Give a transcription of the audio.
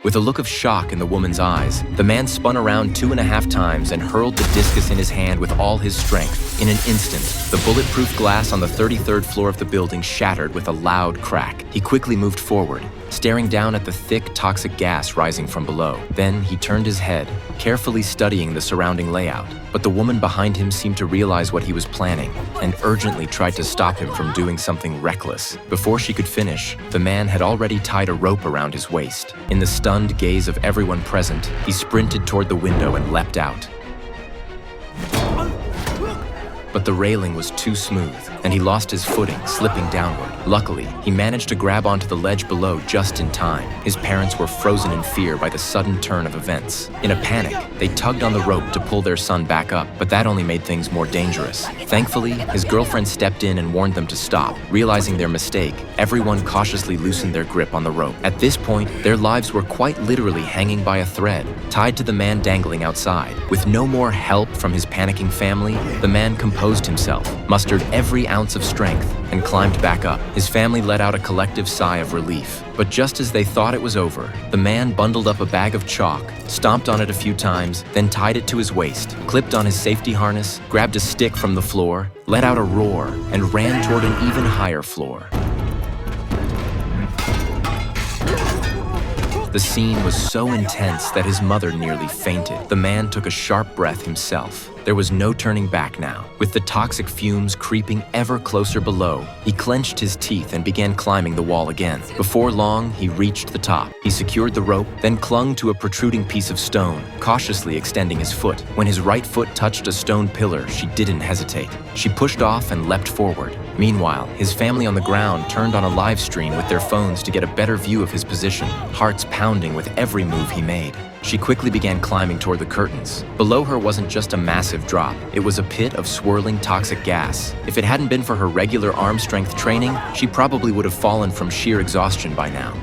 With a look of shock in the woman's eyes, the man spun around 2.5 times and hurled the discus in his hand with all his strength. In an instant, the bulletproof glass on the 33rd floor of the building shattered with a loud crack. He quickly moved forward, staring down at the thick, toxic gas rising from below. Then he turned his head, carefully studying the surrounding layout. But the woman behind him seemed to realize what he was planning and urgently tried to stop him from doing something reckless. Before she could finish, the man had already tied a rope around his waist. In the stunned gaze of everyone present, he sprinted toward the window and leapt out. But the railing was too smooth, and he lost his footing, slipping downward. Luckily, he managed to grab onto the ledge below just in time. His parents were frozen in fear by the sudden turn of events. In a panic, they tugged on the rope to pull their son back up, but that only made things more dangerous. Thankfully, his girlfriend stepped in and warned them to stop. Realizing their mistake, everyone cautiously loosened their grip on the rope. At this point, their lives were quite literally hanging by a thread, tied to the man dangling outside. With no more help from his panicking family, the man composed himself, mustered every ounce of strength, and climbed back up. His family let out a collective sigh of relief. But just as they thought it was over, the man bundled up a bag of chalk, stomped on it a few times, then tied it to his waist, clipped on his safety harness, grabbed a stick from the floor, let out a roar, and ran toward an even higher floor. The scene was so intense that his mother nearly fainted. The man took a sharp breath himself. There was no turning back now. With the toxic fumes creeping ever closer below, he clenched his teeth and began climbing the wall again. Before long, he reached the top. He secured the rope, then clung to a protruding piece of stone, cautiously extending his foot. When his right foot touched a stone pillar, she didn't hesitate. She pushed off and leapt forward. Meanwhile, his family on the ground turned on a live stream with their phones to get a better view of his position, hearts pounding with every move he made. She quickly began climbing toward the curtains. Below her wasn't just a massive drop, it was a pit of swirling toxic gas. If it hadn't been for her regular arm strength training, she probably would have fallen from sheer exhaustion by now.